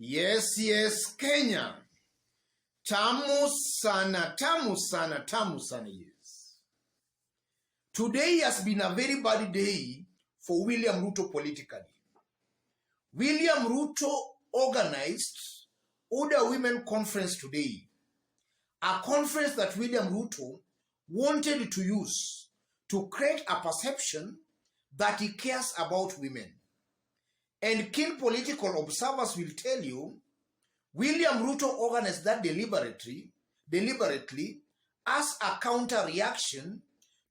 Yes, Kenya. Tamu sana, yes. Today has been a very bad day for William Ruto politically. William Ruto organized UDA Women Conference today. A conference that William Ruto wanted to use to create a perception that he cares about women. And keen political observers will tell you, William Ruto organized that deliberately as a counter-reaction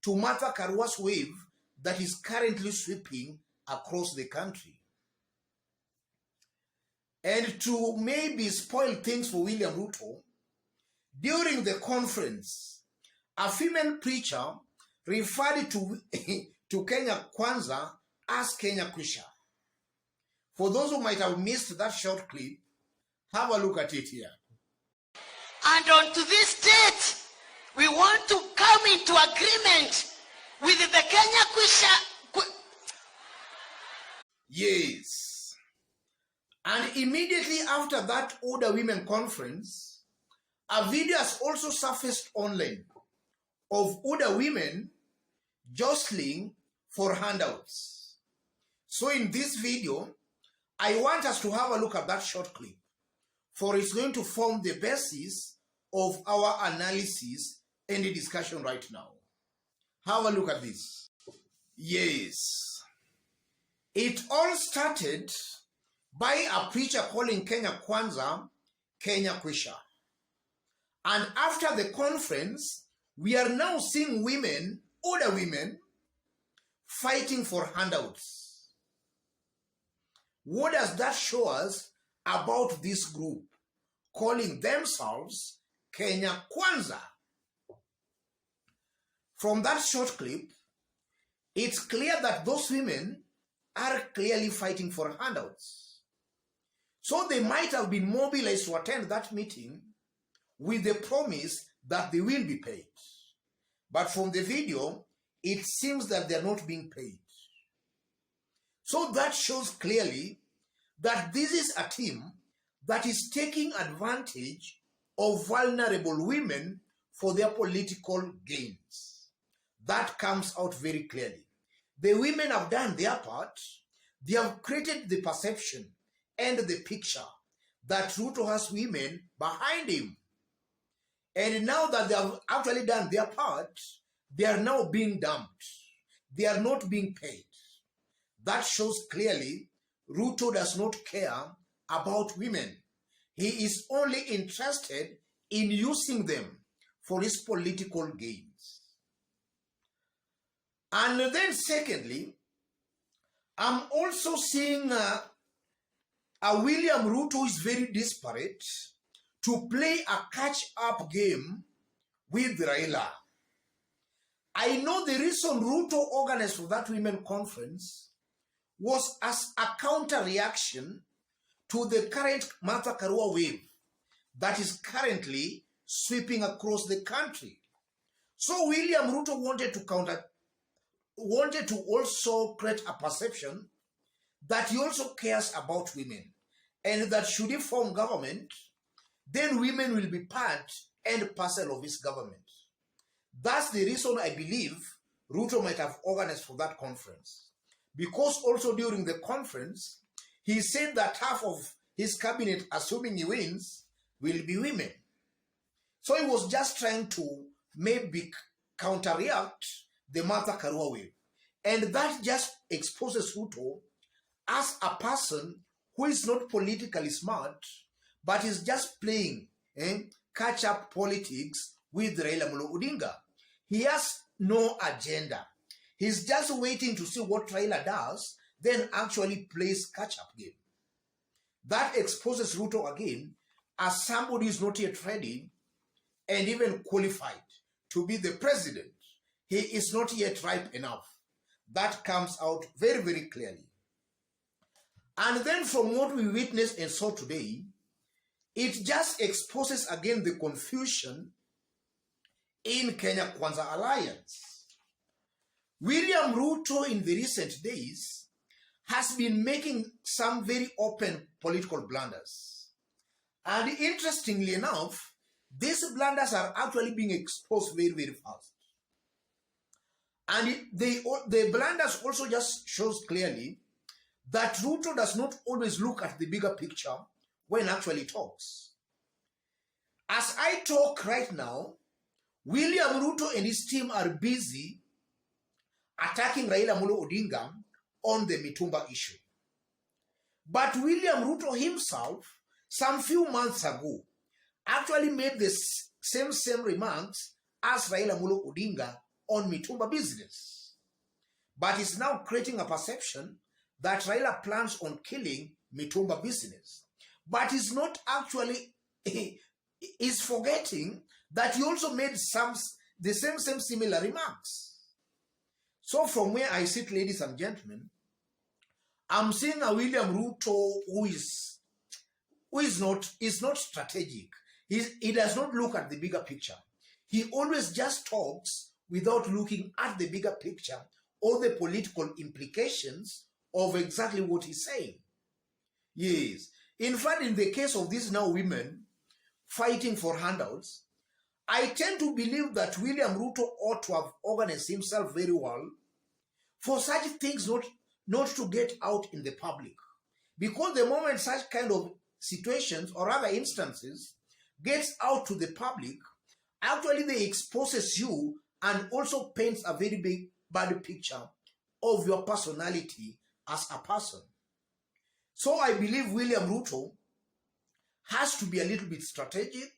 to Martha Karua's wave that is currently sweeping across the country. And to maybe spoil things for William Ruto, during the conference, a female preacher referred to Kenya Kwanza as Kenya Kwisha. For those who might have missed that short clip, have a look at it here. And on to this date, we want to come into agreement with the Kenya Kwisha. Yes. And immediately after that UDA Women Conference, a video has also surfaced online of UDA women jostling for handouts. So in this video, I want us to have a look at that short clip, for it's going to form the basis of our analysis and the discussion right now. Have a look at this. Yes. It all started by a preacher calling Kenya Kwanza Kenya Kwisha. And after the conference, we are now seeing women, older women, fighting for handouts. What does that show us about this group calling themselves Kenya Kwanza? From that short clip, it's clear that those women are clearly fighting for handouts. So they might have been mobilized to attend that meeting with the promise that they will be paid. But from the video, it seems that they're not being paid. So that shows clearly that this is a team that is taking advantage of vulnerable women for their political gains. That comes out very clearly. The women have done their part. They have created the perception and the picture that Ruto has women behind him. And now that they have actually done their part, they are now being dumped. They are not being paid. That shows clearly Ruto does not care about women. He is only interested in using them for his political gains. And then secondly, I'm also seeing a William Ruto who is very desperate to play a catch-up game with Raila. I know the reason Ruto organized for that women conference was as a counter-reaction to the current Martha Karua wave that is currently sweeping across the country. So William Ruto wanted to also create a perception that he also cares about women, and that should he form government, then women will be part and parcel of his government. That's the reason I believe Ruto might have organized for that conference. Because also during the conference, he said that half of his cabinet, assuming he wins, will be women. So he was just trying to maybe counter-react the Martha Karua wave. And that just exposes Ruto as a person who is not politically smart, but is just playing catch-up politics with Raila Odinga. He has no agenda. He's just waiting to see what Raila does, then actually plays catch-up game. That exposes Ruto again as somebody who is not yet ready and even qualified to be the president. He is not yet ripe enough. That comes out very, very clearly. And then from what we witnessed and saw today, it just exposes again the confusion in Kenya Kwanza Alliance. William Ruto in the recent days has been making some very open political blunders. And interestingly enough, these blunders are actually being exposed very, very fast. And the blunders also just shows clearly that Ruto does not always look at the bigger picture when actually talks. As I talk right now, William Ruto and his team are busy attacking Raila Amolo Odinga on the Mitumba issue. But William Ruto himself, some few months ago, actually made the same remarks as Raila Amolo Odinga on Mitumba business. But is now creating a perception that Raila plans on killing Mitumba business. But is not actually, is forgetting that he also made the same similar remarks. So from where I sit, ladies and gentlemen, I'm seeing a William Ruto who is not strategic. He does not look at the bigger picture. He always just talks without looking at the bigger picture or the political implications of exactly what he's saying. Yes. In fact, in the case of these now women fighting for handouts, I tend to believe that William Ruto ought to have organized himself very well for such things not to get out in the public. Because the moment such kind of situations or other instances gets out to the public, actually they exposes you and also paints a very bad picture of your personality as a person. So I believe William Ruto has to be a little bit strategic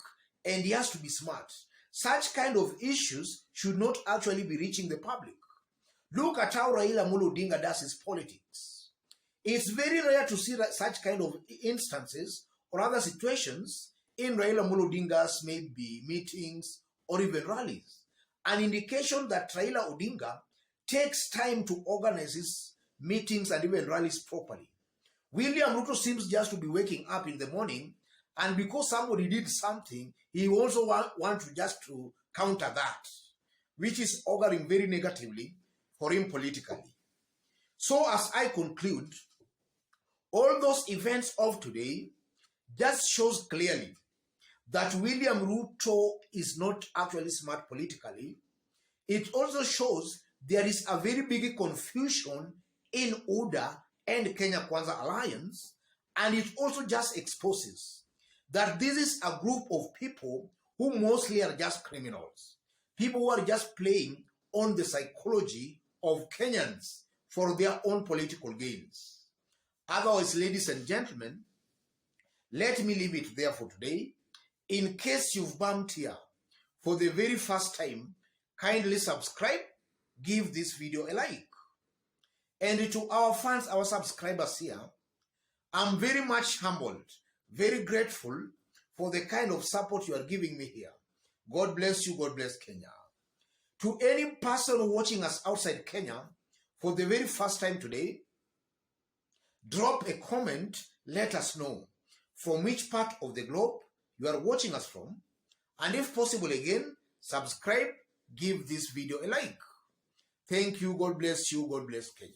and he has to be smart. Such kind of issues should not actually be reaching the public. Look at how Raila Amolo Odinga does his politics. It's very rare to see such kind of instances or other situations in Raila Amolo Odinga's maybe meetings or even rallies. An indication that Raila Odinga takes time to organize his meetings and even rallies properly. William Ruto seems just to be waking up in the morning, and because somebody did something, he also want to just to counter that, which is auguring very negatively for him politically. So as I conclude, all those events of today just shows clearly that William Ruto is not actually smart politically. It also shows there is a very big confusion in UDA and Kenya Kwanza alliance, and it also just exposes that this is a group of people who mostly are just criminals, people who are just playing on the psychology of Kenyans for their own political gains. Otherwise, ladies and gentlemen, let me leave it there for today. In case you've bumped here for the very first time, kindly subscribe, give this video a like. And to our fans, our subscribers here, I'm very much humbled, very grateful for the kind of support you are giving me here. God bless you, God bless Kenya. To any person watching us outside Kenya for the very first time today, drop a comment, let us know from which part of the globe you are watching us from, and if possible again, subscribe, give this video a like. Thank you, God bless you, God bless Kenya.